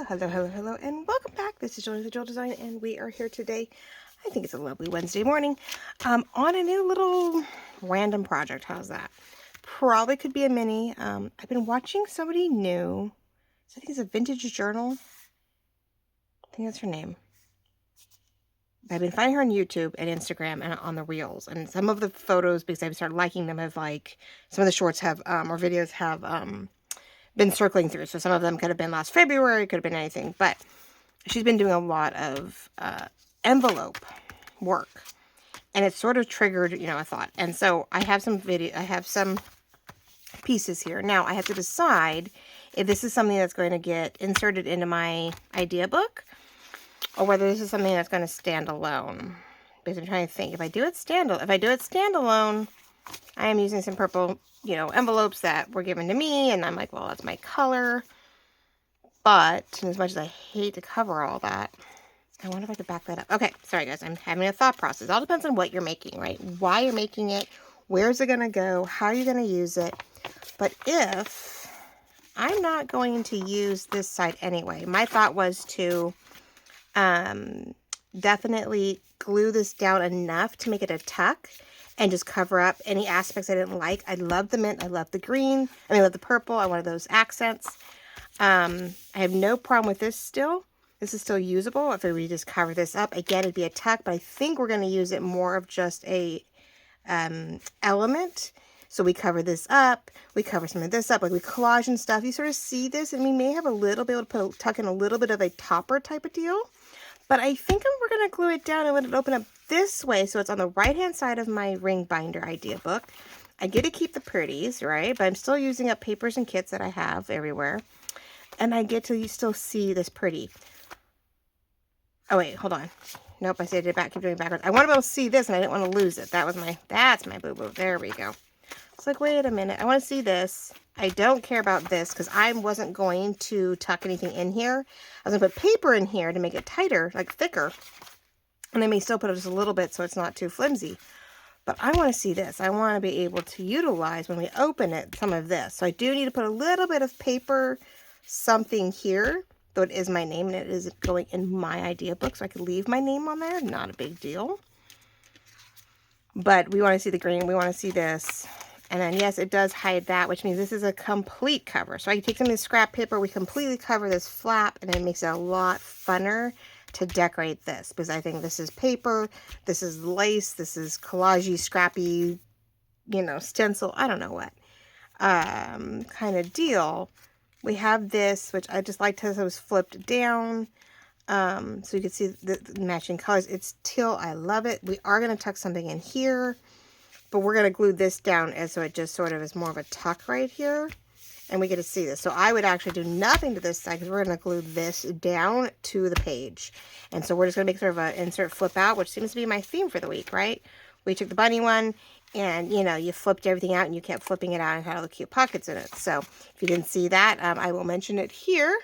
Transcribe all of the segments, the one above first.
Well, hello, and welcome back. This is Joy the Jewel Design, and we are here today. I think it's a lovely Wednesday morning on a new little random project. How's that? Probably could be a mini. I've been watching somebody new. I think it's a vintage journal. I think that's her name. I've been finding her on YouTube and Instagram and on the Reels. And some of the photos, because I've started liking them, have like, some of the shorts have, or videos have, been circling through. So some of them could have been last February, could have been anything. But she's been doing a lot of envelope work. And it sort of triggered, a thought. And so I have some pieces here. Now I have to decide if this is something that's going to get inserted into my idea book, or whether this is something that's going to stand alone. Because I'm trying to think, if I do it standalone, I am using some purple, envelopes that were given to me, and I'm like, well, that's my color. But as much as I hate to cover all that, I wonder if I could back that up. Okay, sorry guys, I'm having a thought process. It all depends on what you're making, right? Why you're making it, where's it going to go, how are you going to use it. But if I'm not going to use this side anyway, my thought was to definitely glue this down enough to make it a tuck and just cover up any aspects I didn't like. I love the mint, I love the green, I love the purple. I wanted those accents. I have no problem with this still. This is still usable if we just cover this up. Again, it'd be a tuck, but I think we're going to use it more of just a element. So we cover this up, we cover some of this up, like we collage and stuff. You sort of see this, and we may have a little bit able to tuck in a little bit of a topper type of deal. But I think we're going to glue it down and let it open up this way, so it's on the right-hand side of my ring binder idea book. I get to keep the pretties, right? But I'm still using up papers and kits that I have everywhere. And I get to still see this pretty. Oh, wait, hold on. Nope, I said it back. Keep doing it backwards. I want to be able to see this, and I didn't want to lose it. That's my boo-boo. There we go. It's like, wait a minute. I want to see this. I don't care about this because I wasn't going to tuck anything in here. I was going to put paper in here to make it tighter, like thicker. And I may still put it just a little bit so it's not too flimsy. But I want to see this. I want to be able to utilize, when we open it, some of this. So I do need to put a little bit of paper something here, though it is my name and it is going in my idea book, so I could leave my name on there. Not a big deal. But we want to see the green. We want to see this. And then, yes, it does hide that, which means this is a complete cover. So I can take some of this scrap paper, we completely cover this flap, and it makes it a lot funner to decorate this. Because I think this is paper, this is lace, this is collagey, scrappy, stencil, I don't know what kind of deal. We have this, which I just liked as it was flipped down. So you can see the matching colors. It's teal. I love it. We are going to tuck something in here. But we're going to glue this down as so it just sort of is more of a tuck right here. And we get to see this. So I would actually do nothing to this side because we're going to glue this down to the page. And so we're just going to make sort of an insert flip out, which seems to be my theme for the week, right? We took the bunny one and, you flipped everything out and you kept flipping it out and had all the cute pockets in it. So if you didn't see that, I will mention it here,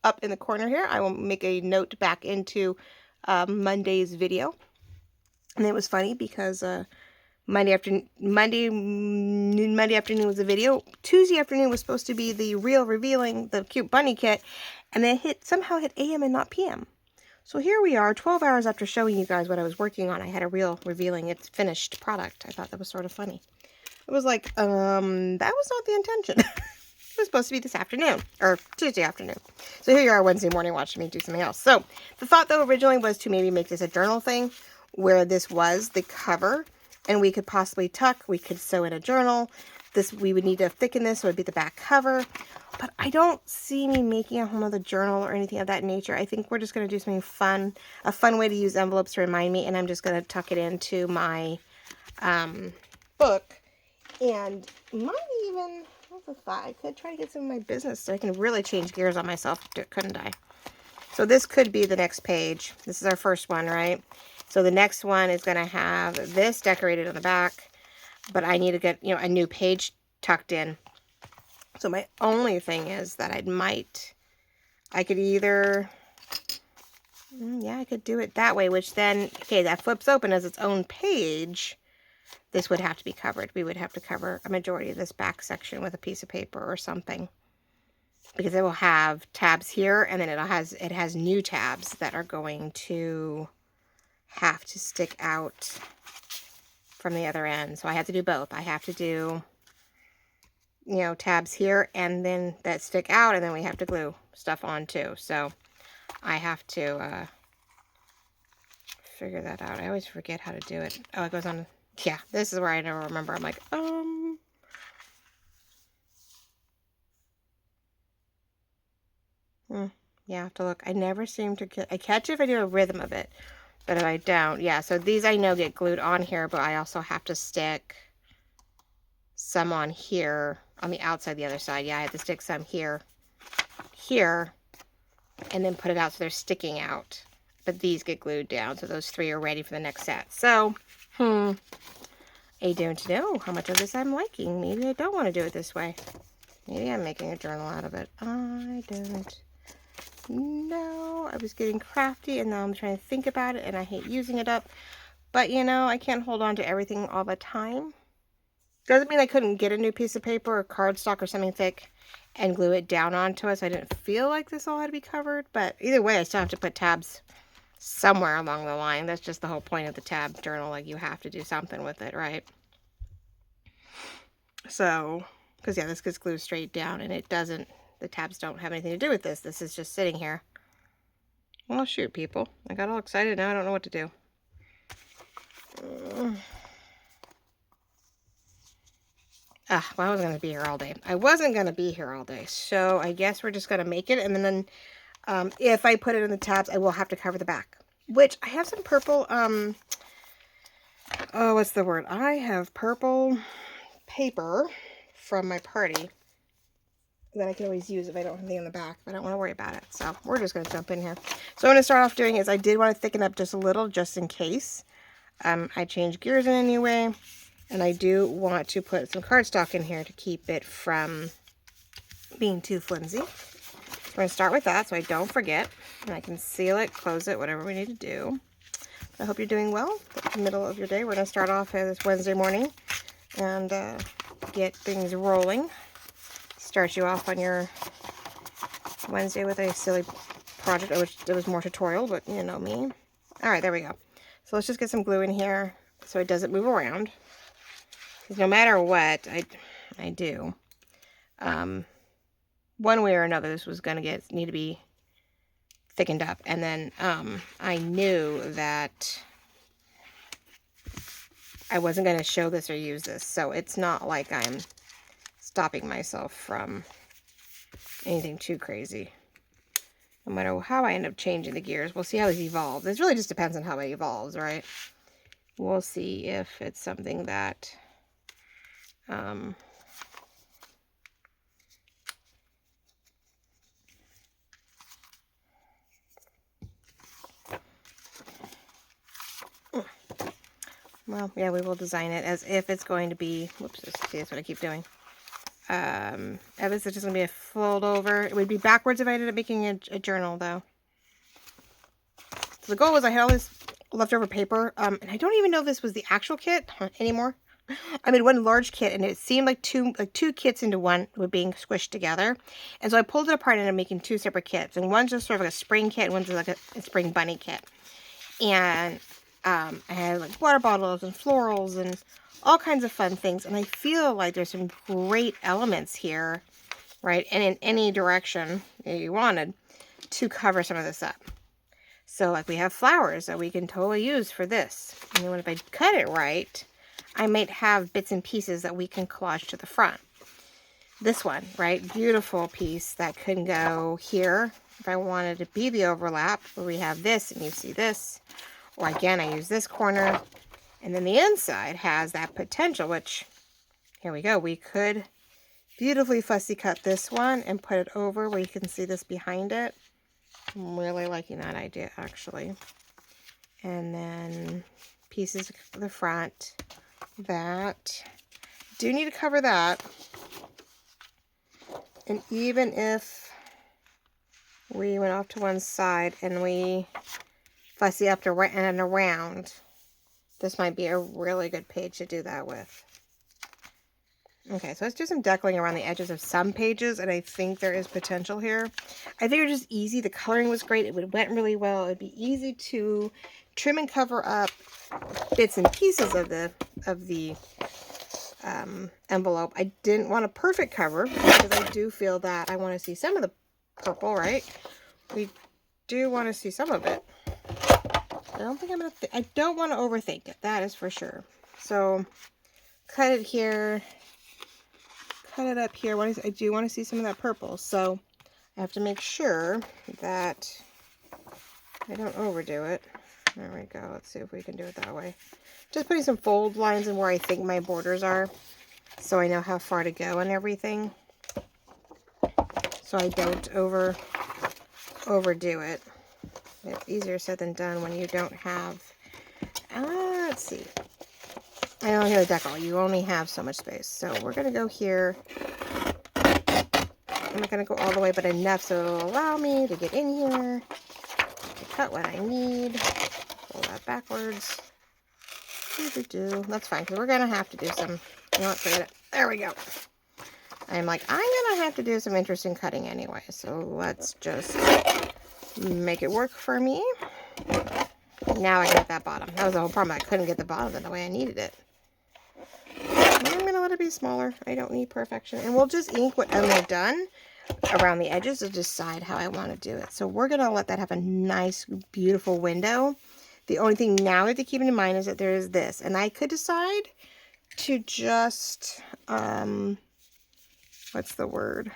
up in the corner here. I will make a note back into Monday's video. And it was funny because Monday afternoon was the video. Tuesday afternoon was supposed to be the reel revealing the cute bunny kit, and then somehow hit AM and not PM. So here we are, 12 hours after showing you guys what I was working on. I had a reel revealing its finished product. I thought that was sort of funny. It was like, that was not the intention. It was supposed to be this afternoon, or Tuesday afternoon. So here you are Wednesday morning watching me do something else. So the thought, though, originally was to maybe make this a journal thing, where this was the cover. And we could possibly tuck, we could sew in a journal. We would need to thicken this, so it would be the back cover. But I don't see me making a whole other journal or anything of that nature. I think we're just going to do something fun, a fun way to use envelopes to remind me. And I'm just going to tuck it into my book. And might even, what's the thought? I could try to get some of my business so I can really change gears on myself, couldn't I? So this could be the next page. This is our first one, right? So the next one is going to have this decorated on the back, but I need to get, a new page tucked in. So my only thing is that I could either, I could do it that way, which then, okay, that flips open as its own page. This would have to be covered. We would have to cover a majority of this back section with a piece of paper or something. because it will have tabs here, and then it has new tabs that are going to have to stick out from the other end. So I have to do both. I have to do, you know, tabs here and then that stick out, and then we have to glue stuff on too. So I have to figure that out. I always forget how to do it. Oh, it goes on. Yeah, this is where I never remember. I'm like, yeah, I have to look. I never seem to get, I catch it if I do a rhythm of it, but if I don't, yeah, so these I know get glued on here, but I also have to stick some on here, on the outside, the other side. Yeah, I have to stick some here, and then put it out so they're sticking out. But these get glued down, so those 3 are ready for the next set. So, I don't know how much of this I'm liking. Maybe I don't want to do it this way. Maybe I'm making a journal out of it. I don't know. I was getting crafty, and now I'm trying to think about it, and I hate using it up. But, you know, I can't hold on to everything all the time. Doesn't mean I couldn't get a new piece of paper or cardstock or something thick and glue it down onto it, so I didn't feel like this all had to be covered. But either way, I still have to put tabs somewhere along the line. That's just the whole point of the tab journal. Like, you have to do something with it, right? So, because yeah, this gets glued straight down, and it doesn't, the tabs don't have anything to do with this. This is just sitting here. Well, shoot, people. I got all excited. Now I don't know what to do. Well, I wasn't going to be here all day. I wasn't going to be here all day. So I guess we're just going to make it. And then if I put it in the tabs, I will have to cover the back. Which, I have some purple, oh, what's the word? I have purple paper from my party that I can always use if I don't have anything on the back. But I don't want to worry about it. So we're just going to jump in here. So what I'm going to start off doing is I did want to thicken up just a little, just in case. I changed gears in any way. And I do want to put some cardstock in here to keep it from being too flimsy. So we're going to start with that so I don't forget. And I can seal it, close it, whatever we need to do. I hope you're doing well. At the middle of your day, we're going to start off this Wednesday morning and get things rolling. Start you off on your Wednesday with a silly project. It was more tutorial, but you know me. All right, there we go. So let's just get some glue in here so it doesn't move around. No matter what I do, one way or another, this was going to need to be thickened up. And then I knew that I wasn't going to show this or use this. So it's not like I'm stopping myself from anything too crazy. No matter how I end up changing the gears, we'll see how this evolves. This really just depends on how it evolves, right? We'll see if it's something that... well, yeah, we will design it as if it's going to be, whoops, see, that's what I keep doing. If it's just going to be a fold over, it would be backwards if I ended up making a journal, though. So the goal was I had all this leftover paper, and I don't even know if this was the actual kit anymore. I made one large kit, and it seemed like two kits into one were being squished together. And so I pulled it apart and ended up making 2 separate kits. And one's just sort of like a spring kit, and one's like a spring bunny kit. And I had like water bottles and florals and all kinds of fun things. And I feel like there's some great elements here, right? And in any direction you wanted to cover some of this up. So like we have flowers that we can totally use for this. And then if I cut it right, I might have bits and pieces that we can collage to the front. This one, right? Beautiful piece that can go here if I wanted to be the overlap, where we have this and you see this. Or again, I use this corner. And then the inside has that potential, which, here we go. We could beautifully fussy cut this one and put it over where you can see this behind it. I'm really liking that idea, actually. And then pieces of the front. That do need to cover that. And even if we went off to one side and we fussy up and around, this might be a really good page to do that with. Okay, so let's do some decorating around the edges of some pages, and I think there is potential here. I think it was just easy. The coloring was great. It went really well. It'd be easy to trim and cover up bits and pieces of the envelope. I didn't want a perfect cover because I do feel that I want to see some of the purple, right? We do want to see some of it. I don't think I'm going to... I don't want to overthink it. That is for sure. So, cut it here. Cut it up here. I do want to see some of that purple. So, I have to make sure that I don't overdo it. There we go. Let's see if we can do it that way. Just putting some fold lines in where I think my borders are, so I know how far to go and everything. So I don't overdo it. It's easier said than done when you don't have... let's see. I don't have a decal. You only have so much space. So we're going to go here. I'm not going to go all the way, but enough so it'll allow me to get in here, to cut what I need. Pull that backwards. That's fine, because we're going to have to do some... You know what, forget it. There we go. I'm like, I'm going to have to do some interesting cutting anyway, so let's just make it work for me. Now I got that bottom. That was the whole problem. I couldn't get the bottom the way I needed it. I'm going to let it be smaller. I don't need perfection. And we'll just ink whatever I've done around the edges to decide how I want to do it. So we're going to let that have a nice, beautiful window. The only thing now to keep in mind is that there is this. And I could decide to just, what's the word?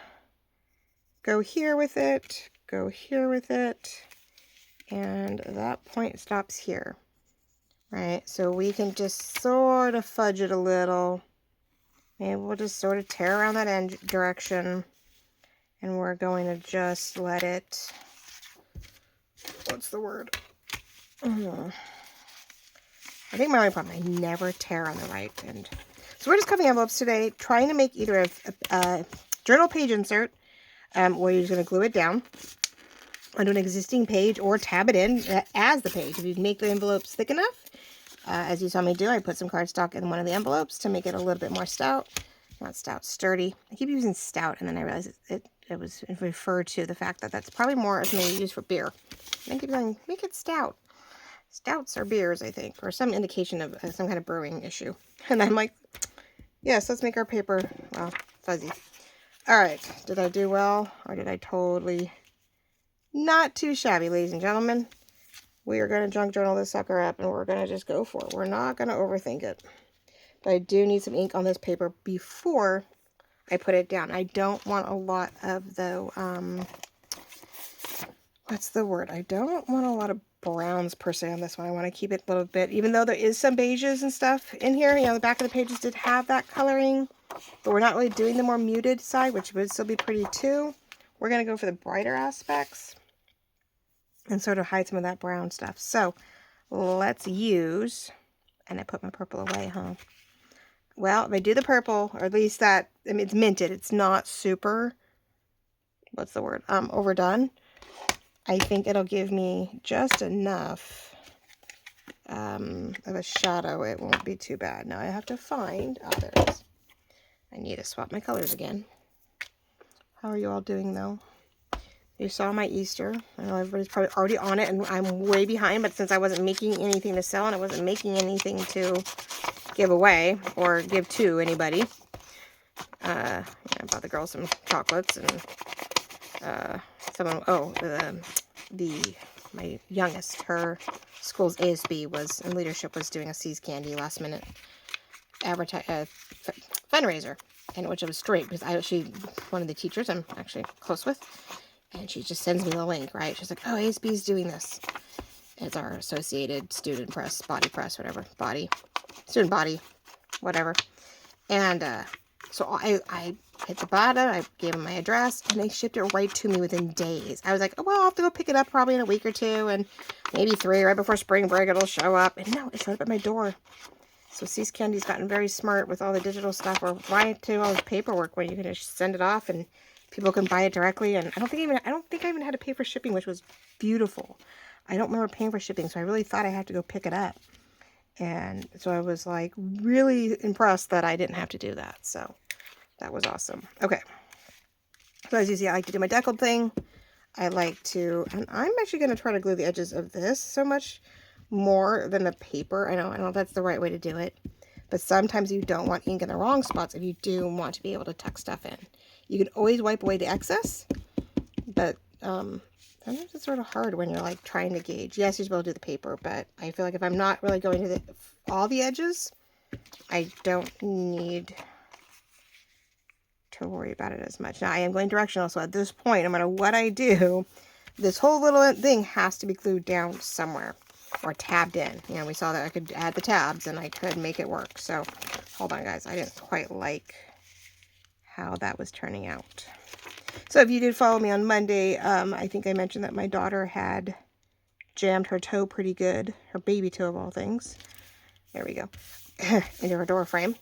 Go here with it, go here with it, and that point stops here, right? So we can just sort of fudge it a little. Maybe we'll just sort of tear around that end direction, and we're going to just let it, what's the word? I think my only problem, I never tear on the right end. So we're just cutting envelopes today, trying to make either a journal page insert, where you're just going to glue it down onto an existing page or tab it in as the page. If you make the envelopes thick enough, as you saw me do, I put some cardstock in one of the envelopes to make it a little bit more stout. Not stout, sturdy. I keep using stout, and then I realized it was referred to the fact that that's probably more something you use for beer. And I keep going, make it stout. Stouts are beers, I think, or some indication of some kind of brewing issue. And I'm like, yes, let's make our paper, well, fuzzy. All right, did I do well, or did I totally... Not too shabby, ladies and gentlemen. We are going to junk journal this sucker up, and we're going to just go for it. We're not going to overthink it. But I do need some ink on this paper before I put it down. I don't want a lot of the, what's the word? I don't want a lot of browns per se on this one. I want to keep it a little bit, even though there is some beiges and stuff in here. You know, the back of the pages did have that coloring, but we're not really doing the more muted side, which would still be pretty too. We're going to go for the brighter aspects and sort of hide some of that brown stuff. So let's use, and I put my purple away, huh? Well, if I do the purple, or at least that, I mean, it's minted. It's not super, what's the word? Overdone. I think it'll give me just enough of a shadow. It won't be too bad. Now I have to find others. I need to swap my colors again. How are you all doing though? You saw my Easter. I know everybody's probably already on it, and I'm way behind, but since I wasn't making anything to sell and I wasn't making anything to give away or give to anybody, I bought the girls some chocolates, and someone, my youngest, her school's ASB was, in leadership, was doing a Seas Candy last minute fundraiser, and which was straight because she, one of the teachers I'm actually close with, and she just sends me the link, right? She's like, oh, ASB's doing this. It's our Associated Student Press, Body Press, whatever, student body, whatever. And so I hit the bottom, I gave them my address, and they shipped it right to me within days. I was like, oh, well, I'll have to go pick it up probably in a week or two, and maybe 3, right before spring break it'll show up. And no, it showed up at my door. So Seas Candy's gotten very smart with all the digital stuff. Or why do all this paperwork when you can just send it off and people can buy it directly? And I don't think I even had to pay for shipping, which was beautiful. I don't remember paying for shipping, so I really thought I had to go pick it up. And so I was like really impressed that I didn't have to do that. So That was awesome. Okay. So as you see, I like to do my deckled thing. I like to, and I'm actually going to try to glue the edges of this so much more than the paper. I don't know if that's the right way to do it, but sometimes you don't want ink in the wrong spots if you do want to be able to tuck stuff in. You can always wipe away the excess, but sometimes it's sort of hard when you're like trying to gauge. Yes, you're supposed to do the paper, but I feel like if I'm not really going to all the edges, I don't need to worry about it as much. Now I am going directional, so at this point, no matter what I do, this whole little thing has to be glued down somewhere or tabbed in. You know, we saw that I could add the tabs and I could make it work. So hold on, guys. I didn't quite like how that was turning out. So if you did follow me on Monday, I think I mentioned that my daughter had jammed her toe pretty good, her baby toe of all things. There we go. Into her door frame.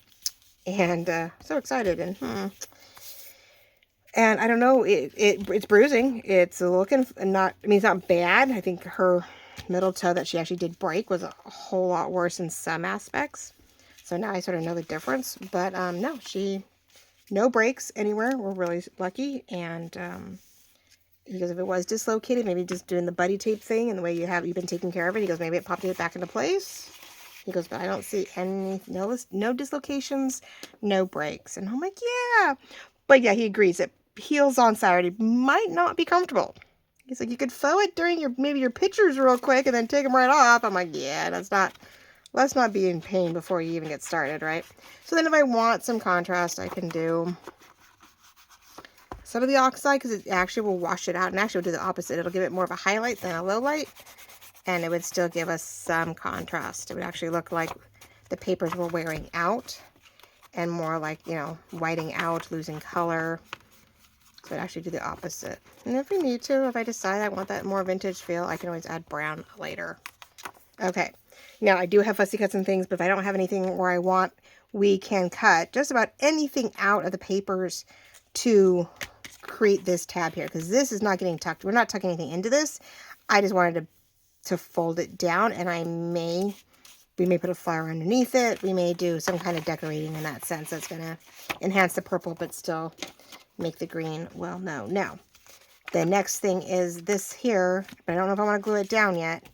And so excited. And I don't know, it's bruising. It's looking not, I mean, it's not bad. I think her middle toe that she actually did break was a whole lot worse in some aspects. So now I sort of know the difference. But no, no breaks anywhere. We're really lucky. And he goes, if it was dislocated, maybe just doing the buddy tape thing and the way you've been taking care of it. He goes, maybe it popped it back into place. He goes, but I don't see no dislocations, no breaks. And I'm like, yeah. But yeah, he agrees that heels on Saturday might not be comfortable. He's like, you could faux it during maybe your pictures real quick and then take them right off. I'm like, yeah, let's not be in pain before you even get started, right? So then if I want some contrast, I can do some of the oxide because it actually will wash it out, and actually will do the opposite. It'll give it more of a highlight than a low light, and it would still give us some contrast. It would actually look like the papers were wearing out and more like, you know, whiting out, losing color. So I'd actually do the opposite. And if we need to, if I decide I want that more vintage feel, I can always add brown later. Okay. Now, I do have fussy cuts and things, but if I don't have anything where I want, we can cut just about anything out of the papers to create this tab here, because this is not getting tucked. We're not tucking anything into this. I just wanted to fold it down, and we may put a flower underneath it. We may do some kind of decorating in that sense that's going to enhance the purple, but still make the green well known. Now, the next thing is this here, but I don't know if I want to glue it down yet.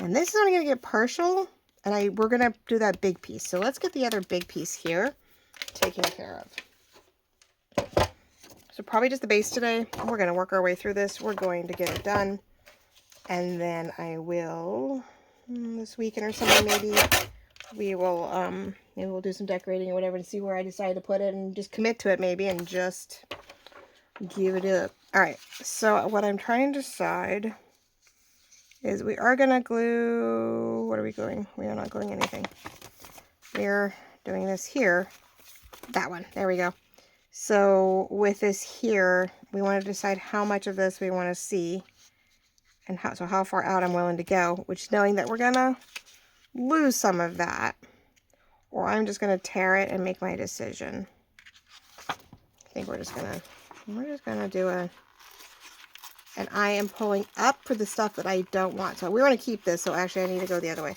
And this is only going to get partial, and we're going to do that big piece. So let's get the other big piece here taken care of. So probably just the base today. We're going to work our way through this. We're going to get it done. And then I will, this weekend or something, maybe we will, maybe we'll do some decorating or whatever to see where I decide to put it and just commit to it maybe and just give it up. All right, so what I'm trying to decide is we are going to glue, what are we gluing? We are not gluing anything. We're doing this here, that one, there we go. So with this here, we want to decide how much of this we want to see and how far out I'm willing to go, which knowing that we're going to lose some of that, or I'm just going to tear it and make my decision. I think we're just going to do and I am pulling up for the stuff that I don't want. So we want to keep this, so actually I need to go the other way.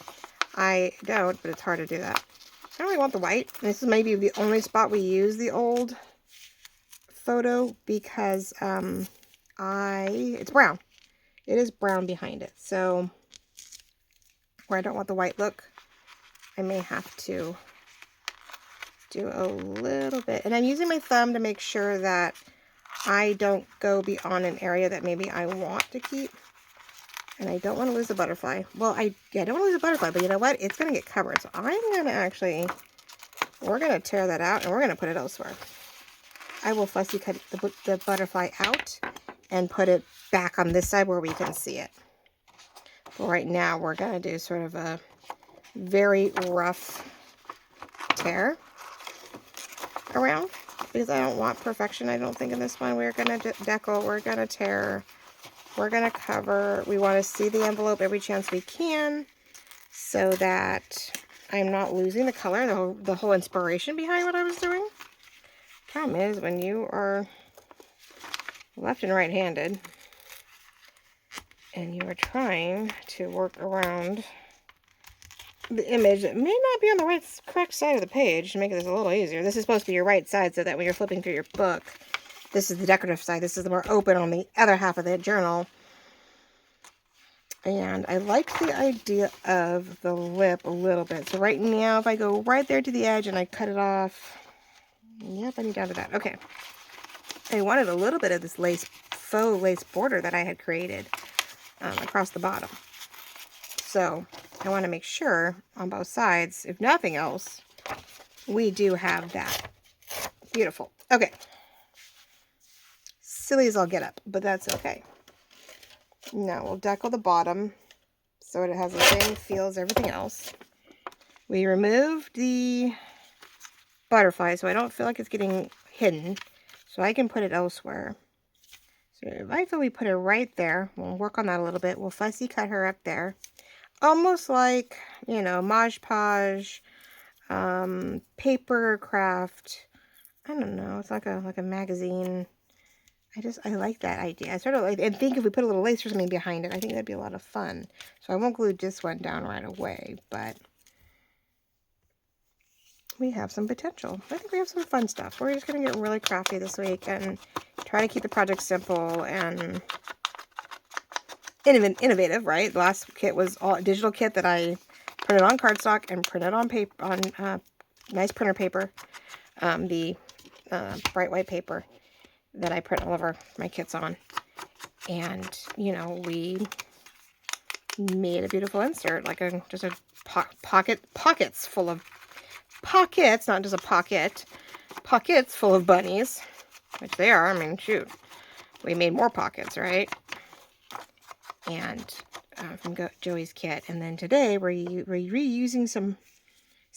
I don't, but it's hard to do that. I don't really want the white. This is maybe the only spot we use the old photo because it's brown. It is brown behind it. So where I don't want the white look, I may have to do a little bit. And I'm using my thumb to make sure that I don't go beyond an area that maybe I want to keep. And I don't want to lose the butterfly. Well, I don't want to lose the butterfly, but you know what? It's going to get covered. So I'm going to we're going to tear that out and we're going to put it elsewhere. I will fussy cut the butterfly out and put it back on this side where we can see it. But right now, we're going to do sort of a very rough tear around because I don't want perfection. I don't think in this one we're going to decal, we're going to tear, we're going to cover. We want to see the envelope every chance we can so that I'm not losing the color, the whole inspiration behind what I was doing. Problem is when you are left and right-handed and you are trying to work around the image that may not be on the correct side of the page to make this a little easier. This is supposed to be your right side so that when you're flipping through your book, this is the decorative side. This is the more open on the other half of the journal. And I like the idea of the lip a little bit. So right now, if I go right there to the edge and I cut it off, yep, I need down to that. Okay. I wanted a little bit of this faux lace border that I had created across the bottom. So I want to make sure on both sides, if nothing else, we do have that. Beautiful. Okay. Silly as I'll get up, but that's okay. Now we'll decal the bottom so it has the same feel as everything else. We removed the butterfly so I don't feel like it's getting hidden, so I can put it elsewhere. So if I feel we put it right there, we'll work on that a little bit. We'll fussy cut her up there. Almost like, you know, Mod Podge, paper craft. I don't know. It's like a magazine. I like that idea. I sort of like, and think if we put a little lace or something behind it, I think that'd be a lot of fun. So I won't glue this one down right away, but we have some potential. I think we have some fun stuff. We're just going to get really crafty this week and try to keep the project simple and innovative, right? The last kit was all a digital kit that I printed on cardstock and printed on paper, on nice printer paper, the bright white paper that I print all of my kits on. And, you know, we made a beautiful insert, like just a pockets full of pockets, not just a pocket, pockets full of bunnies, which they are. I mean, shoot, we made more pockets, right? And from Joey's kit. And then today we're reusing some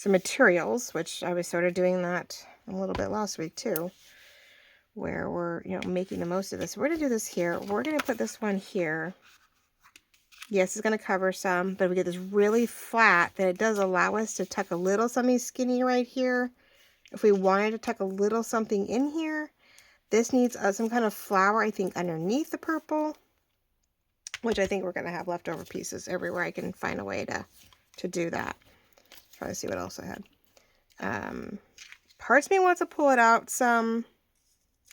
materials, which I was sort of doing that a little bit last week too, where we're, you know, making the most of this. We're going to do this here. We're going to put this one here. Yes, it's going to cover some, but we get this really flat that it does allow us to tuck a little something skinny right here. If we wanted to tuck a little something in here, this needs some kind of flower, I think, underneath the purple, which I think we're going to have leftover pieces everywhere. I can find a way to do that. Try to see what else I had. Parts of me wants to pull it out some.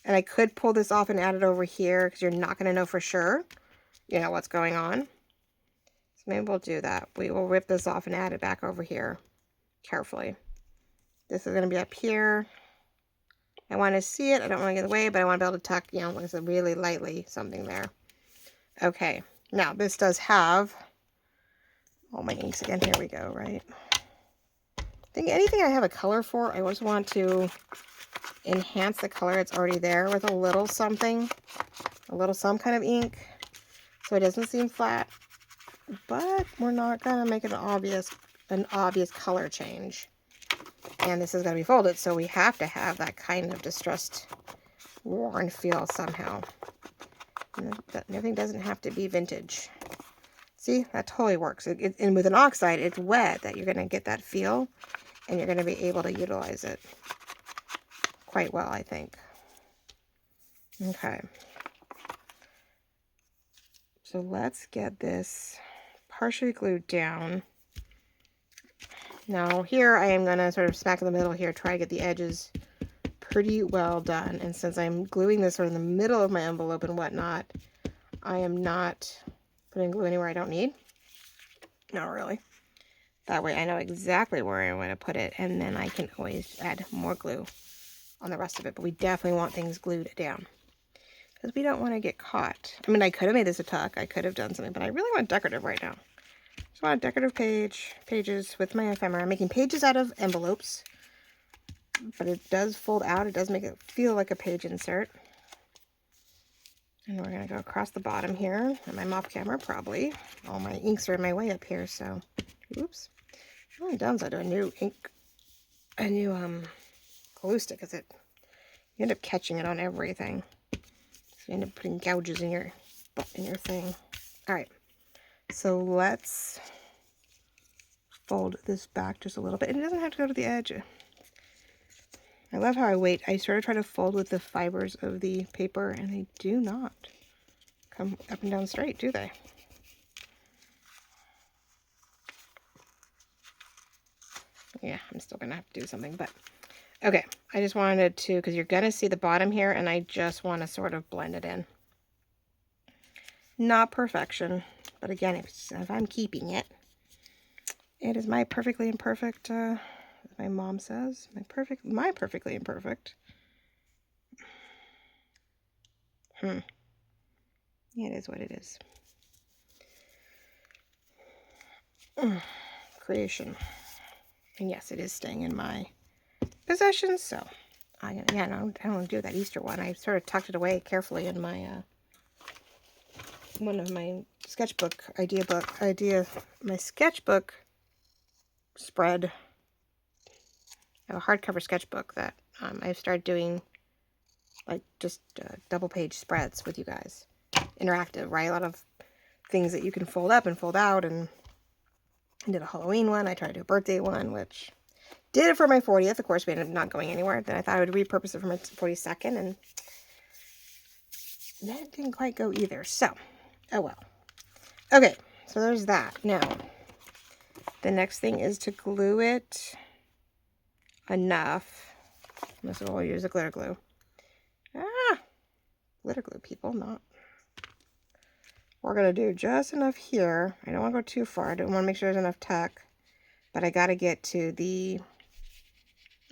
And I could pull this off and add it over here because you're not going to know for sure, you know, what's going on. So maybe we'll do that. We will rip this off and add it back over here carefully. This is going to be up here. I want to see it. I don't want to get in the way, but I want to be able to tuck, you know, like I said, really lightly something there. Okay. Now, this does have all my inks again. Here we go, right? I think anything I have a color for, I always want to enhance the color that's already there with a little something, some kind of ink, so it doesn't seem flat, but we're not going to make it an obvious color change. And this is going to be folded, so we have to have that kind of distressed, worn feel somehow. And everything doesn't have to be vintage. See, that totally works. And with an oxide, it's wet that you're going to get that feel, and you're going to be able to utilize it quite well, I think. Okay. So let's get this partially glued down. Now here I am going to sort of smack in the middle here, try to get the edges pretty well done. And since I'm gluing this sort of in the middle of my envelope and whatnot, I am not putting glue anywhere I don't need. Not really. That way I know exactly where I want to put it, and then I can always add more glue on the rest of it. But we definitely want things glued down because we don't want to get caught. I mean, I could have made this a tuck. I could have done something, but I really want decorative right now. So I want decorative pages with my ephemera. I'm making pages out of envelopes, but it does fold out. It does make it feel like a page insert. And we're going to go across the bottom here. And I'm off camera, probably. All my inks are in my way up here, so oops. I've only done so to a new glue stick, because you end up catching it on everything. So you end up putting gouges in your thing. All right. So let's fold this back just a little bit. And it doesn't have to go to the edge. I love how I sort of try to fold with the fibers of the paper, and they do not come up and down straight, do they? Yeah, I'm still going to have to do something, but okay. I just wanted to, because you're going to see the bottom here, and I just want to sort of blend it in. Not perfection, but again, if I'm keeping it, it is my perfectly imperfect, as my mom says, my perfectly imperfect. Yeah, it is what it is. Creation. And yes, it is staying in my possession, so I don't do that Easter one. I sort of tucked it away carefully in my one of my sketchbook my sketchbook spread. I have a hardcover sketchbook that I've started doing, like, just double page spreads with you guys, interactive, right? A lot of things that you can fold up and fold out, and I did a Halloween one. I tried to do a birthday one, which did it for my 40th. Of course, we ended up not going anywhere. Then I thought I would repurpose it for my 42nd, and that didn't quite go either. So, oh well. Okay, so there's that. Now, the next thing is to glue it enough. This will use a glitter glue. Glitter glue, people, not. We're going to do just enough here. I don't want to go too far. I don't want to make sure there's enough tuck. But I got to get to the,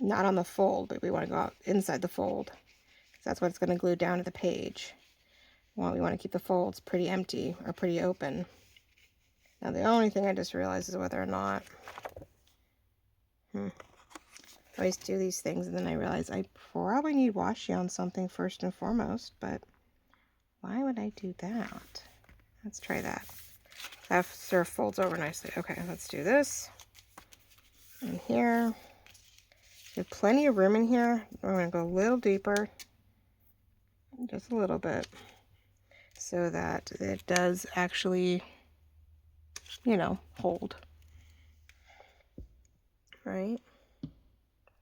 not on the fold, but we want to go out inside the fold. That's what it's going to glue down to the page. Well, we want to keep the folds pretty empty or pretty open. Now, the only thing I just realized is whether or not... I always do these things, and then I realize I probably need washi on something first and foremost, but why would I do that? Let's try that. That sort of folds over nicely. Okay, let's do this. And here. There's plenty of room in here. We're going to go a little deeper. Just a little bit. So that it does actually, you know, hold. Right?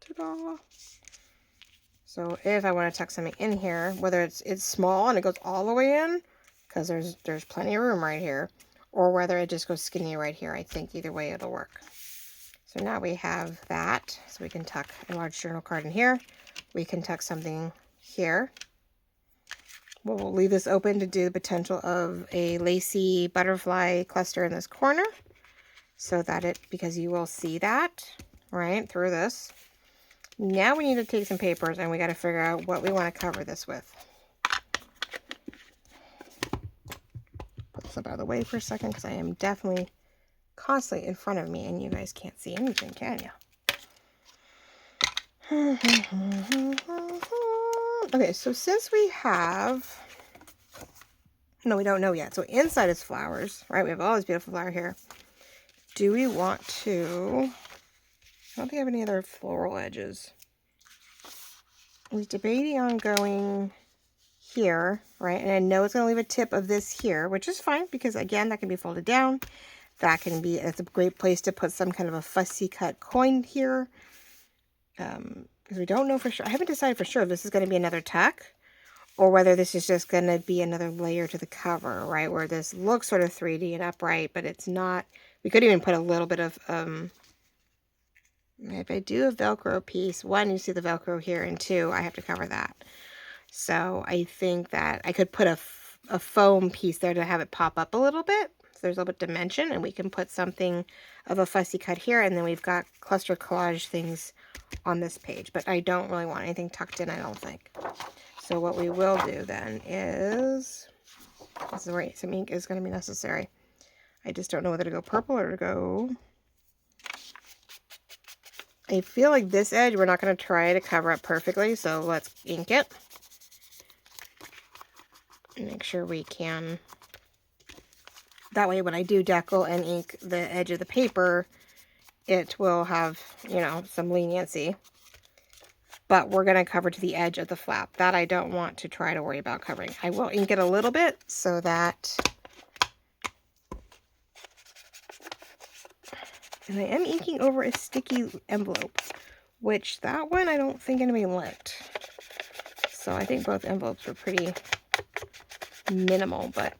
Ta-da! So if I want to tuck something in here, whether it's small and it goes all the way in, because there's plenty of room right here, or whether it just goes skinny right here, I think either way it'll work. So now we have that, so we can tuck a large journal card in here. We can tuck something here. We'll leave this open to do the potential of a lacy butterfly cluster in this corner, so that because you will see that, right, through this. Now we need to take some papers, and we got to figure out what we want to cover this with. Put this up out of the way for a second, because I am definitely constantly in front of me, and you guys can't see anything, can you? Okay, so since we have... No, we don't know yet. So inside is flowers, right? We have all this beautiful flower here. Do we want to... I don't think I have any other floral edges. I was debating on going here, right? And I know it's going to leave a tip of this here, which is fine because, again, that can be folded down. That can be, it's a great place to put some kind of a fussy cut coin here. Because we don't know for sure. I haven't decided for sure if this is going to be another tuck or whether this is just going to be another layer to the cover, right? Where this looks sort of 3D and upright, but it's not. We could even put a little bit of, if I do a Velcro piece, one, you see the Velcro here, and two, I have to cover that. So I think that I could put a foam piece there to have it pop up a little bit. So there's a little bit of dimension, and we can put something of a fussy cut here, and then we've got cluster collage things on this page. But I don't really want anything tucked in, I don't think. So what we will do then is, this is where some ink is going to be necessary. I just don't know whether to go purple or to go... I feel like this edge, we're not going to try to cover up perfectly, so let's ink it. And make sure we can. That way, when I do decal and ink the edge of the paper, it will have, you know, some leniency. But we're going to cover to the edge of the flap. That I don't want to try to worry about covering. I will ink it a little bit so that... And I am inking over a sticky envelope, which that one I don't think anybody liked. So I think both envelopes were pretty minimal, but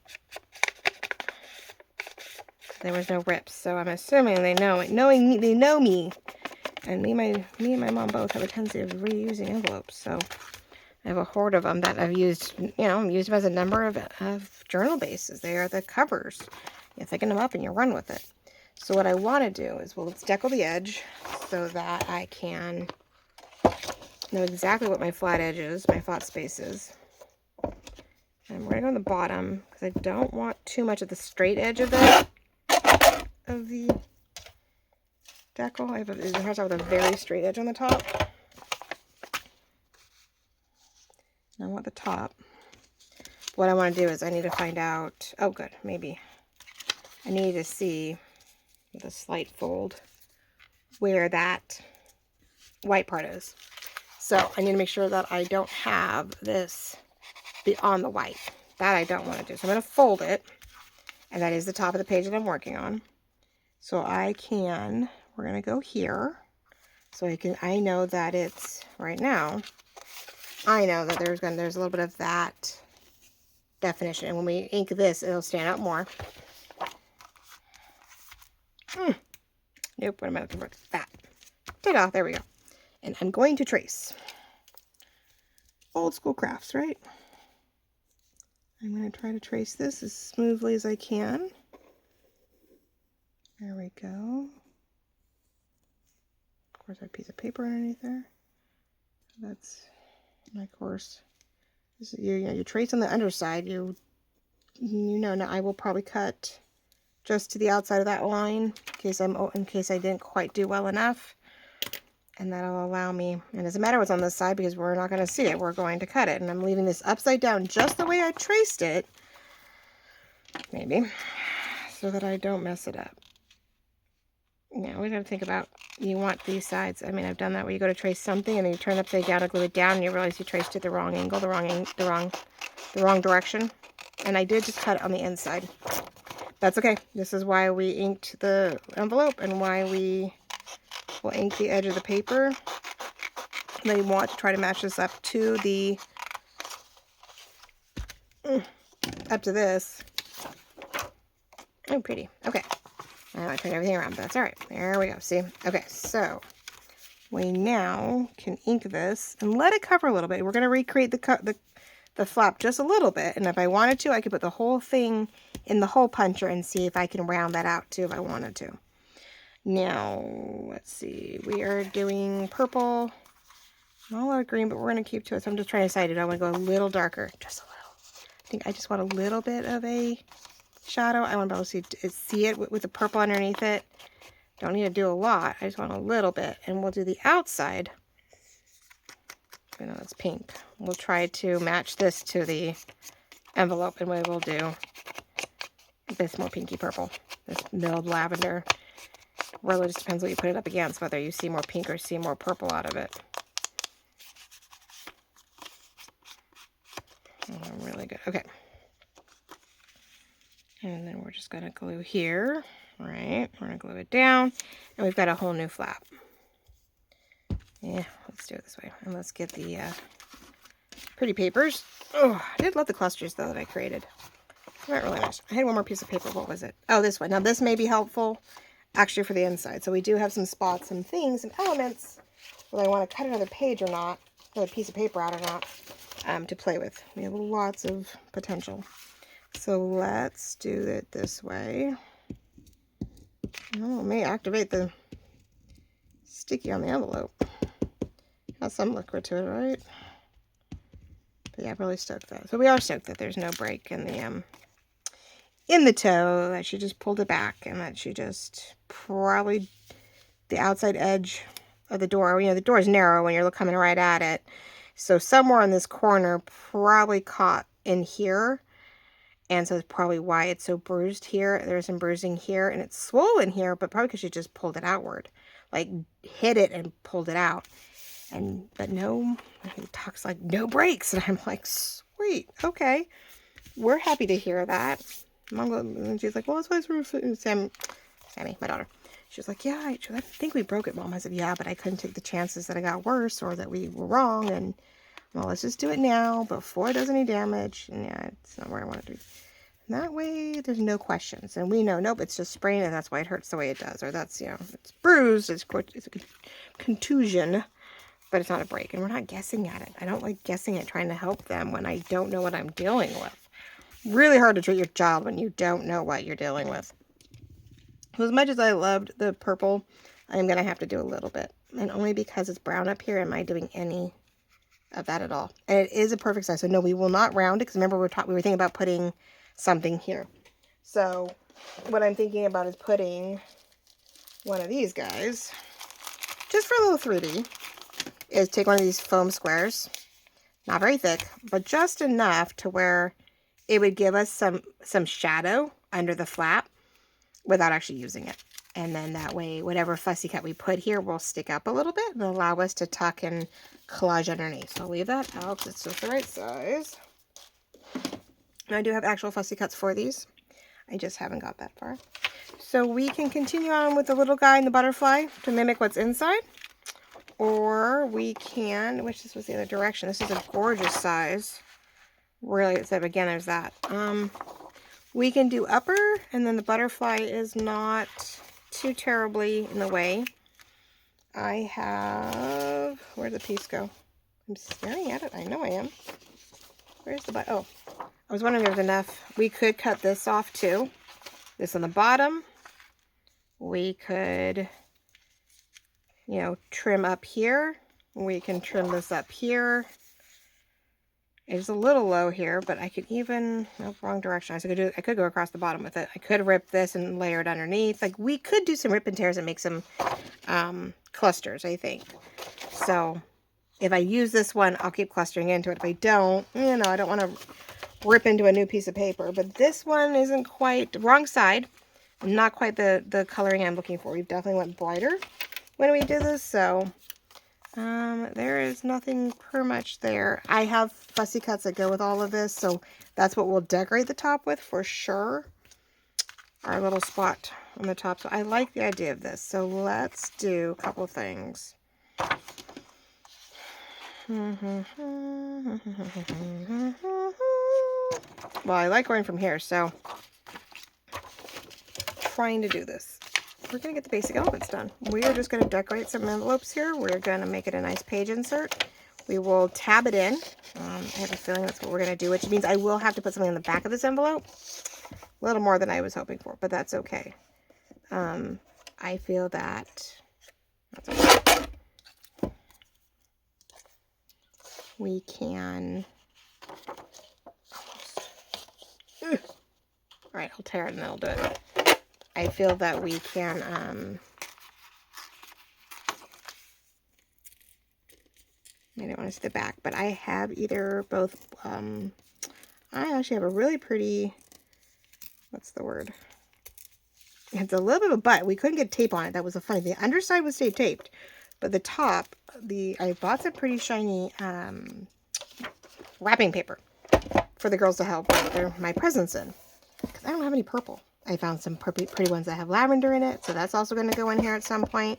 there was no rips. So I'm assuming they know me. And me and my mom both have a tendency of reusing envelopes, so I have a hoard of them that I've used, used them as a number of journal bases. They are the covers. You thicken them up and you run with it. So what I want to do is, well, let's deckle the edge so that I can know exactly what my flat edge is, my flat space is. And we're going to go on the bottom because I don't want too much of the straight edge of the deckle. It has a very straight edge on the top. I want the top. What I want to do is I need to find out, oh good, maybe. I need to see with a slight fold where that white part is. So I need to make sure that I don't have this beyond the white. That I don't want to do. So I'm going to fold it, and that is the top of the page that I'm working on. So we're going to go here. So I know that it's, right now, I know that there's a little bit of that definition. And when we ink this, it'll stand out more. Nope, what am I looking for? That. Ta-da, there we go. And I'm going to trace. Old school crafts, right? I'm going to try to trace this as smoothly as I can. There we go. Of course, I have a piece of paper underneath there. That's, of course, this is, you trace on the underside. You know, now I will probably cut just to the outside of that line in case I didn't quite do well enough. And that'll allow me, and it doesn't matter what's on this side because we're not going to see it. We're going to cut it. And I'm leaving this upside down just the way I traced it, maybe, so that I don't mess it up. Now we got to think about, you want these sides. I mean, I've done that where you go to trace something and then you turn it upside down to glue it down and you realize you traced it the wrong angle, the wrong direction. And I did just cut it on the inside. That's okay. This is why we inked the envelope and why we will ink the edge of the paper. They want to try to match this up to this. Oh, pretty. Okay. Now I turned everything around, but that's all right. There we go. See? Okay, so we now can ink this and let it cover a little bit. We're going to recreate the flap just a little bit, and if I wanted to, I could put the whole thing in the hole puncher and see if I can round that out too if I wanted to. Now, let's see. We are doing purple. Not a lot of green, but we're going to keep to it. So I'm just trying to decide. I want to go a little darker. Just a little. I think I just want a little bit of a shadow. I want to be able to see it with the purple underneath it. Don't need to do a lot. I just want a little bit. And we'll do the outside. I know it's pink. We'll try to match this to the envelope, and we will do this more pinky purple. This milled lavender. Really just depends what you put it up against, whether you see more pink or see more purple out of it. Oh, really good. Okay. And then we're just going to glue here, right? We're going to glue it down, and we've got a whole new flap. Yeah, let's do it this way. And let's get the pretty papers. Oh, I did love the clusters, though, that I created. They weren't really nice. I had one more piece of paper. What was it? Oh, this one. Now, this may be helpful, actually, for the inside. So we do have some spots, some things, some elements, whether I want to cut another page or not, another piece of paper out or not, to play with. We have lots of potential. So let's do it this way. Oh, it may activate the sticky on the envelope. Has some liquid to it, right? But yeah, I'm really stoked that. So we are stoked that there's no break in the toe, that she just pulled it back, and that she just probably the outside edge of the door. You know, the door is narrow when you're coming right at it. So somewhere in this corner probably caught in here. And so it's probably why it's so bruised here. There's some bruising here, and it's swollen here, but probably because she just pulled it outward. Like, hit it and pulled it out. But no, he talks like no breaks. And I'm like, sweet, okay. We're happy to hear that. And she's like, well, that's why it's Sammy, my daughter. She was like, yeah, I think we broke it, Mom. I said, yeah, but I couldn't take the chances that it got worse or that we were wrong. And, well, let's just do it now before it does any damage. And yeah, it's not where I want it to be. That way there's no questions. And we know, nope, it's just sprained and that's why it hurts the way it does. Or that's, you know, it's bruised, it's a contusion, but it's not a break. And we're not guessing at it. I don't like guessing at trying to help them when I don't know what I'm dealing with. Really hard to treat your child when you don't know what you're dealing with. So as much as I loved the purple, I'm going to have to do a little bit. And only because it's brown up here am I doing any of that at all. And it is a perfect size. So no, we will not round it because remember we were thinking about putting something here. So what I'm thinking about is putting one of these guys, just for a little 3D, is take one of these foam squares, not very thick, but just enough to where it would give us some shadow under the flap without actually using it. And then that way, whatever fussy cut we put here will stick up a little bit and allow us to tuck and collage underneath. So I'll leave that out because it's just the right size. And I do have actual fussy cuts for these. I just haven't got that far. So we can continue on with the little guy and the butterfly to mimic what's inside. Or we can, which this was the other direction. This is a gorgeous size. Really, except again, there's that. We can do upper, and then the butterfly is not too terribly in the way. I have, where'd the piece go? I'm staring at it. I know I am. Where's the butt? Oh, I was wondering if there's enough. We could cut this off too. This on the bottom. We could, you know, trim up here. We can trim this up here. It's a little low here, but I could even, nope, wrong direction. I could go across the bottom with it. I could rip this and layer it underneath. Like, we could do some rip and tears and make some clusters, I think. So if I use this one, I'll keep clustering into it. If I don't, you know, I don't want to rip into a new piece of paper. But this one isn't quite, the wrong side. Not quite the coloring I'm looking for. We've definitely went brighter when we did this, so there is nothing pretty much there. I have fussy cuts that go with all of this, so that's what we'll decorate the top with for sure. Our little spot on the top. So I like the idea of this. So let's do a couple things. Well, I like going from here, so trying to do this. We're going to get the basic elements done. We are just going to decorate some envelopes here. We're going to make it a nice page insert. We will tab it in. I have a feeling that's what we're going to do, which means I will have to put something on the back of this envelope. A little more than I was hoping for, but that's okay. I feel that's okay. We can almost. All right, I'll tear it and then I'll do it. I feel that we can, I don't want to see the back, but I have either both, I actually have a really pretty, what's the word? It's a little bit of a butt. We couldn't get tape on it. That was the funny thing. The underside was taped, but the top, I bought some pretty shiny, wrapping paper for the girls to help wrap my presents in, because I don't have any purple. I found some pretty ones that have lavender in it, so that's also going to go in here at some point.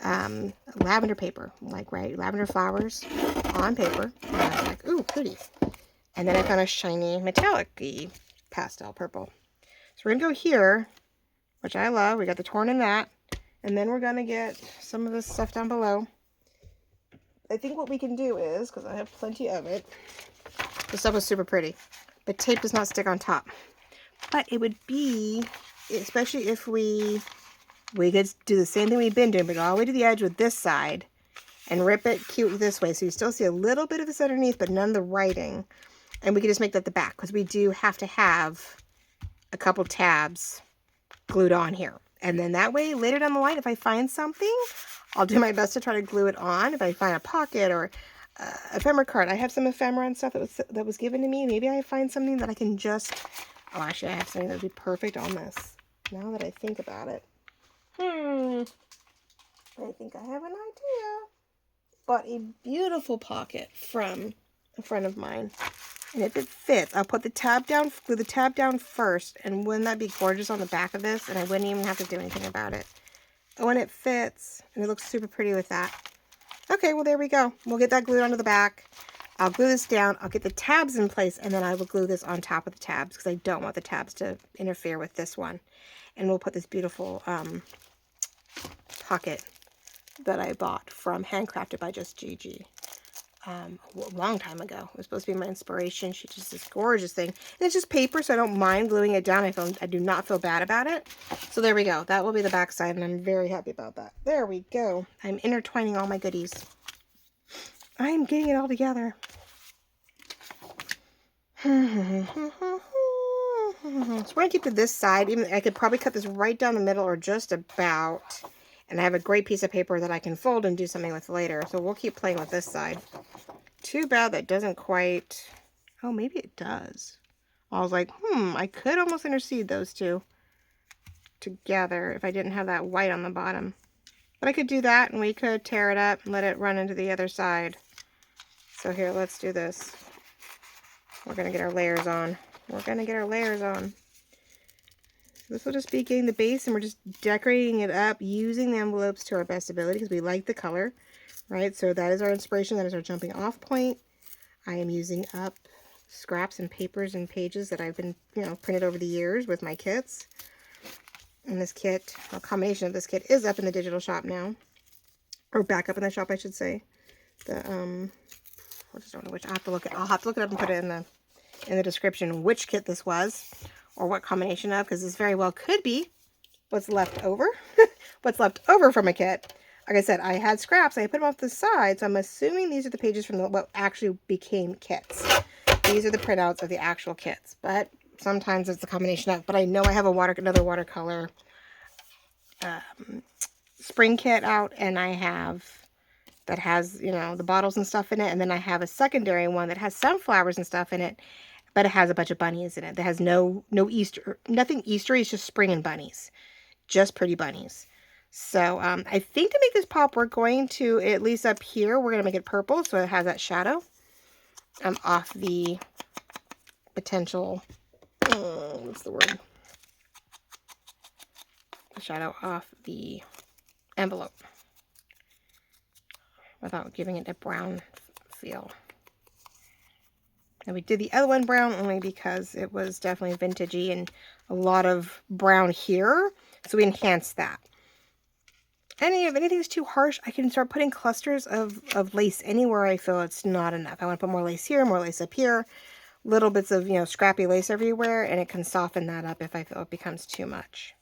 Lavender paper, like, right, lavender flowers on paper. And I was like, ooh, pretty. And then I found a shiny metallic-y pastel purple. So we're going to go here, which I love. We got the torn in that. And then we're going to get some of this stuff down below. I think what we can do is, because I have plenty of it, this stuff was super pretty, but tape does not stick on top. But it would be, especially if we could do the same thing we've been doing, but go all the way to the edge with this side and rip it cute this way. So you still see a little bit of this underneath, but none of the writing. And we could just make that the back, because we do have to have a couple tabs glued on here. And then that way, later down the line, if I find something, I'll do my best to try to glue it on. If I find a pocket or ephemera card, I have some ephemera and stuff that was given to me. Maybe I find something that I can just, oh, actually, I have something that would be perfect on this. Now that I think about it. I think I have an idea. Bought a beautiful pocket from a friend of mine. And if it fits, I'll put the tab down, glue the tab down first. And wouldn't that be gorgeous on the back of this? And I wouldn't even have to do anything about it. Oh, and it fits. And it looks super pretty with that. Okay, well, there we go. We'll get that glued onto the back. I'll glue this down, I'll get the tabs in place, and then I will glue this on top of the tabs because I don't want the tabs to interfere with this one. And we'll put this beautiful pocket that I bought from Handcrafted by Just Gigi a long time ago. It was supposed to be my inspiration. She just this gorgeous thing. And it's just paper, so I don't mind gluing it down. I do not feel bad about it. So there we go. That will be the back side, and I'm very happy about that. There we go. I'm intertwining all my goodies. I'm getting it all together. So we're going to keep to this side. Even I could probably cut this right down the middle or just about. And I have a great piece of paper that I can fold and do something with later. So we'll keep playing with this side. Too bad that doesn't quite... Oh, maybe it does. I was like, I could almost intercede those two together if I didn't have that white on the bottom. But I could do that, and we could tear it up and let it run into the other side. So here, let's do this. We're going to get our layers on. We're going to get our layers on. This will just be getting the base, and we're just decorating it up using the envelopes to our best ability because we like the color, right? So that is our inspiration. That is our jumping off point. I am using up scraps and papers and pages that I've been, printed over the years with my kits. And this kit, a combination of this kit, is up in the digital shop now. Or back up in the shop, I should say. I just don't know which. I'll have to look it up and put it in the description which kit this was or what combination of, because this very well could be what's left over. What's left over from a kit. Like I said, I had scraps. I put them off the side, so I'm assuming these are the pages from what actually became kits. These are the printouts of the actual kits, but sometimes it's a combination of. But I know I have another watercolor spring kit out, and I have that has, the bottles and stuff in it. And then I have a secondary one that has some flowers and stuff in it, but it has a bunch of bunnies in it. That has no Easter, nothing Eastery. It's just spring and bunnies. Just pretty bunnies. So I think to make this pop, we're going to, at least up here, we're going to make it purple. So it has that shadow off the potential, what's the word? The shadow off the envelope, without giving it a brown feel. And we did the other one brown only because it was definitely vintagey and a lot of brown here. So we enhanced that. If anything's too harsh, I can start putting clusters of lace anywhere I feel it's not enough. I want to put more lace here, more lace up here. Little bits of, scrappy lace everywhere. And it can soften that up if I feel it becomes too much.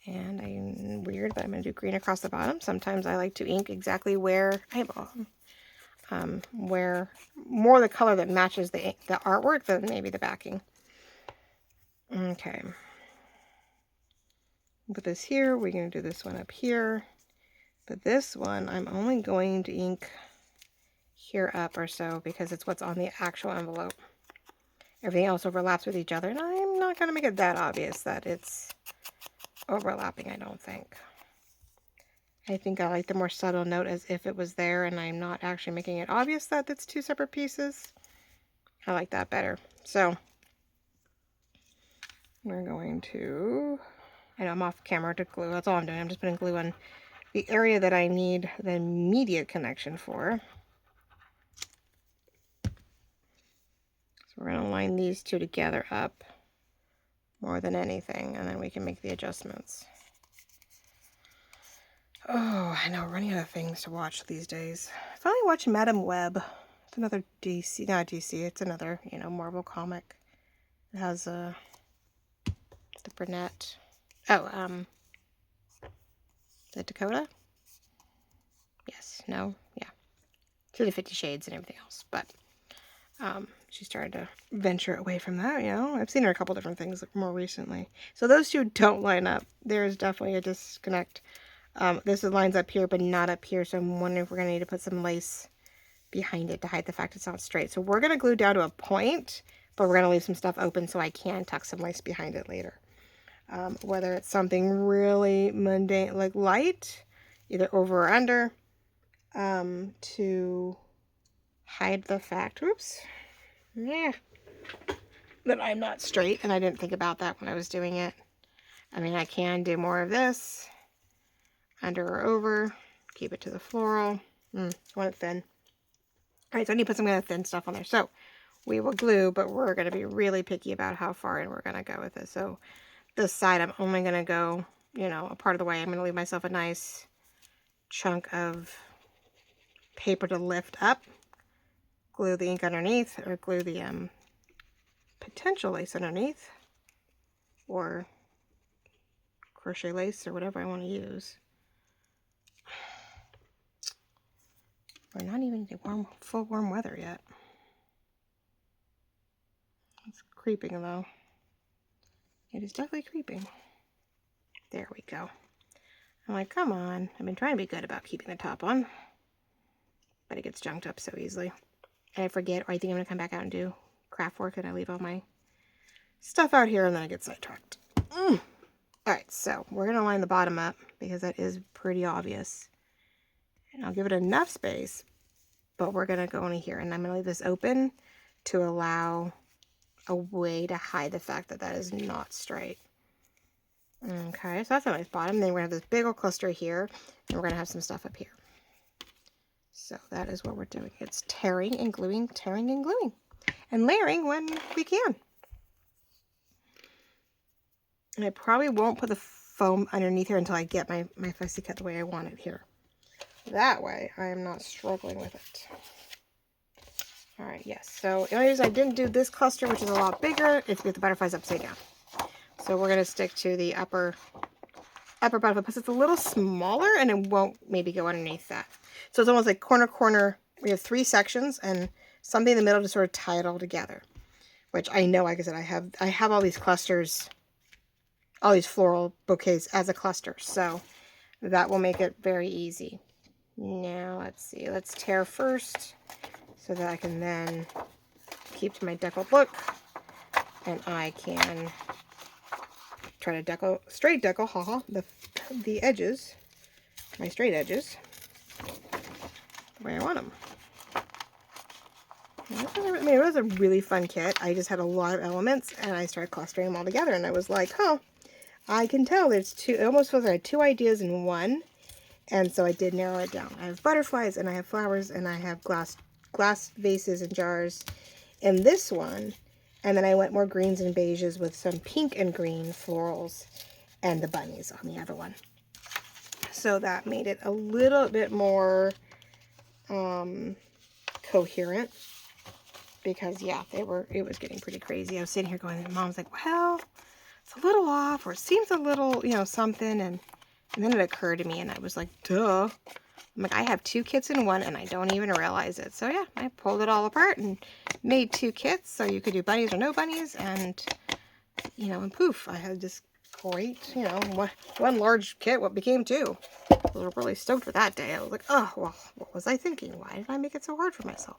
And I'm weird, but I'm going to do green across the bottom. Sometimes I like to ink exactly where where more the color that matches the artwork than maybe the backing. Okay. Put this here. We're going to do this one up here. But this one, I'm only going to ink here up or so because it's what's on the actual envelope. Everything else overlaps with each other, and I'm not going to make it that obvious that it's overlapping, I don't think. I think I like the more subtle note as if it was there and I'm not actually making it obvious that it's two separate pieces. I like that better. So we're going to, I know I'm off camera to glue. That's all I'm doing. I'm just putting glue on the area that I need the immediate connection for. So we're going to line these two together up more than anything, and then we can make the adjustments. Oh, I know, running out of things to watch these days. I finally watched Madame Web. It's another DC, not DC, it's another, Marvel comic. It has the brunette. Oh, the Dakota? Yes, no, yeah. To the 50 Shades and everything else, but she started to venture away from that, I've seen her a couple different things more recently. So those two don't line up. There's definitely a disconnect. This lines up here, but not up here. So I'm wondering if we're going to need to put some lace behind it to hide the fact it's not straight. So we're going to glue down to a point, but we're going to leave some stuff open so I can tuck some lace behind it later. Whether it's something really mundane, like light, either over or under, to hide the fact, that I'm not straight, and I didn't think about that when I was doing it. I mean, I can do more of this. Under or over, keep it to the floral. I want it thin. Alright, so I need to put some kind of thin stuff on there. So we will glue, but we're going to be really picky about how far in we're going to go with it. So this side, I'm only going to go, you know, a part of the way. I'm going to leave myself a nice chunk of paper to lift up. Glue the ink underneath, or glue the potential lace underneath, or crochet lace, or whatever I want to use. We're not even in full warm weather yet. It's creeping though. It is definitely creeping. There we go. I'm like, come on. I've been trying to be good about keeping the top on, but it gets junked up so easily. And I forget, or I think I'm going to come back out and do craft work, and I leave all my stuff out here, and then I get sidetracked. Alright, so we're going to line the bottom up, because that is pretty obvious. And I'll give it enough space, but we're going to go in here, and I'm going to leave this open to allow a way to hide the fact that that is not straight. Okay, so that's a nice bottom. Then we're going to have this big old cluster here, and we're going to have some stuff up here. So that is what we're doing. It's tearing and gluing, and layering when we can. And I probably won't put the foam underneath here until I get my fussy cut the way I want it here. That way, I am not struggling with it. Alright, yes. So, the only reason I didn't do this cluster, which is a lot bigger, is because the butterfly's upside down. So, we're going to stick to the upper butterfly, because it's a little smaller, and it won't maybe go underneath that. So, it's almost like corner. We have 3 sections, and something in the middle to sort of tie it all together. Which I know, like I said, I have all these clusters, all these floral bouquets as a cluster. So, that will make it very easy. Now, let's see. Let's tear first, so that I can then keep to my deckled look, and I can try to straight deckle, the edges, my straight edges, the way I want them. I mean, it was a really fun kit. I just had a lot of elements, and I started clustering them all together, and I was like, huh, I can tell there's two. It almost feels like I had 2 ideas in one, and so I did narrow it down. I have butterflies, and I have flowers, and I have glass vases and jars in this one, and then I went more greens and beiges with some pink and green florals and the bunnies on the other one. So that made it a little bit more coherent, because yeah, it was getting pretty crazy. I was sitting here going, and Mom's like, well, it's a little off, or it seems a little, you know, something, and then it occurred to me, and I was like, duh. I'm like, I have 2 kits in one, and I don't even realize it. So yeah, I pulled it all apart and made 2 kits, so you could do bunnies or no bunnies, and, you know, and poof, I had this great, you know, one large kit, what became 2. I was really stoked for that day. I was like, oh, well, what was I thinking? Why did I make it so hard for myself?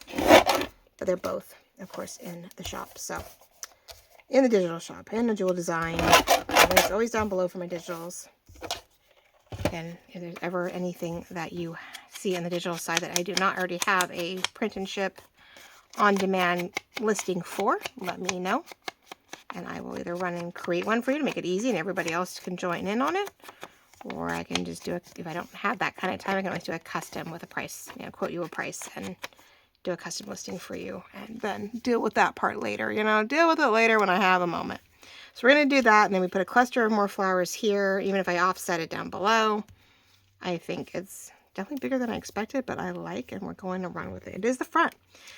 But they're both, of course, in the shop, so in the digital shop, and the Jewel Design. It's always down below for my digitals. And if there's ever anything that you see on the digital side that I do not already have a print and ship on demand listing for, let me know. And I will either run and create one for you to make it easy and everybody else can join in on it. Or I can just do it, if I don't have that kind of time, I can always do a custom with a price, you know, quote you a price and do a custom listing for you. And then deal with that part later, you know, deal with it later when I have a moment. So we're going to do that, and then we put a cluster of more flowers here, even if I offset it down below. I think it's definitely bigger than I expected, but I like, and we're going to run with it. It is the front.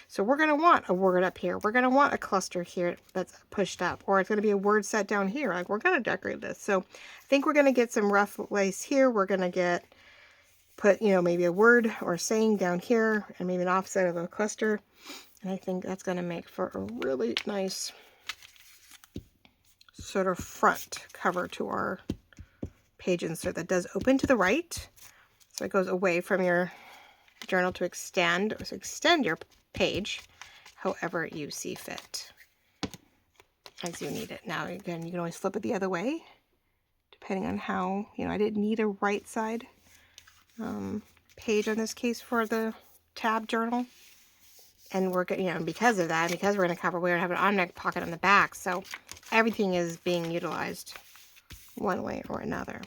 So we're going to want a word up here. We're going to want a cluster here that's pushed up, or it's going to be a word set down here. Like, we're going to decorate this. So I think we're going to get some rough lace here. We're going to put, you know, maybe a word or a saying down here, and maybe an offset of a cluster. And I think that's going to make for a really nice sort of front cover to our page insert that does open to the right, so it goes away from your journal to extend your page however you see fit as you need it. Now again, you can always flip it the other way depending on how, you know, I didn't need a right side page on this case for the tab journal, and we're going, you know, because of that, because we're going to cover, we're going to have an on-neck pocket on the back, so everything is being utilized one way or another.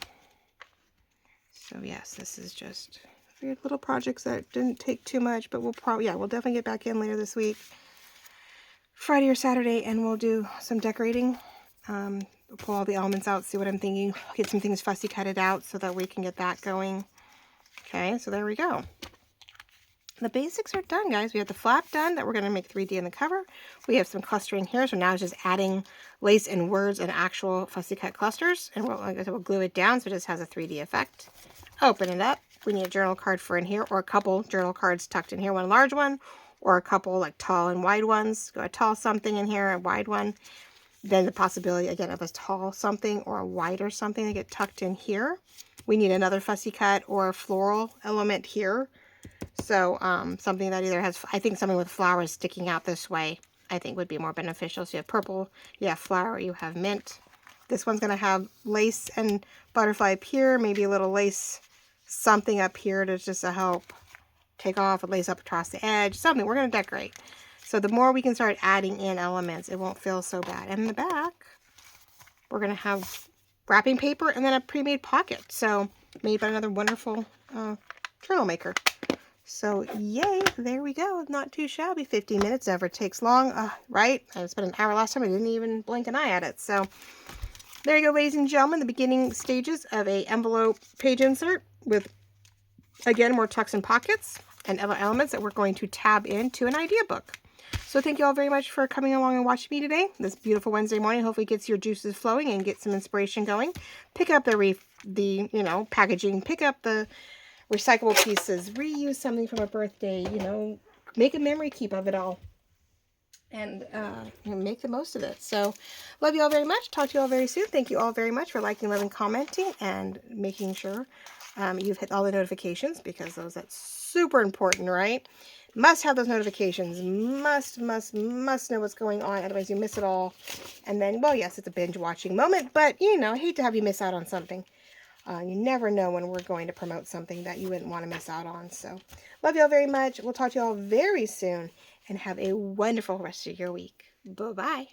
So yes, this is just Weird little projects that didn't take too much, but we'll probably, yeah, we'll definitely get back in later this week, Friday or Saturday, and we'll do some decorating. We'll pull all the elements out, see what I'm thinking, get some things fussy cutted out so that we can get that going. Okay, so there we go. The basics are done, guys. We have the flap done that we're going to make 3D in the cover. We have some clustering here, so now it's just adding lace and words and actual fussy cut clusters. And we'll, like I said, we'll glue it down so it just has a 3D effect. Open it up. We need a journal card for in here, or a couple journal cards tucked in here. One large one, or a couple like tall and wide ones. Go a tall something in here, a wide one. Then the possibility, again, of a tall something or a wider something to get tucked in here. We need another fussy cut or a floral element here. So something that either has, I think something with flowers sticking out this way, I think would be more beneficial. So you have purple, you have flower, you have mint. This one's going to have lace and butterfly up here, maybe a little lace something up here to just to help take off, a lace up across the edge, something. We're going to decorate. So the more we can start adding in elements, it won't feel so bad. And in the back, we're going to have wrapping paper and then a pre-made pocket. So made by another wonderful journal maker. So yay, there we go. Not too shabby. 15 minutes never takes long, right? I spent an hour last time. I didn't even blink an eye at it. So there you go, ladies and gentlemen, the beginning stages of a envelope page insert with, again, more tucks and pockets and other elements that we're going to tab into an idea book. So thank you all very much for coming along and watching me today. This beautiful Wednesday morning. Hopefully gets your juices flowing and get some inspiration going. Pick up the packaging. Pick up the recyclable pieces. Reuse something from a birthday. Make a memory keep of it all. And make the most of it. So love you all very much. Talk to you all very soon. Thank you all very much for liking, loving, commenting, and making sure you've hit all the notifications, because that's super important, right? Must have those notifications. Must know what's going on. Otherwise you miss it all. And then, well, yes, it's a binge watching moment, but I hate to have you miss out on something. You never know when we're going to promote something that you wouldn't want to miss out on. So love you all very much. We'll talk to you all very soon, and have a wonderful rest of your week. Bye-bye.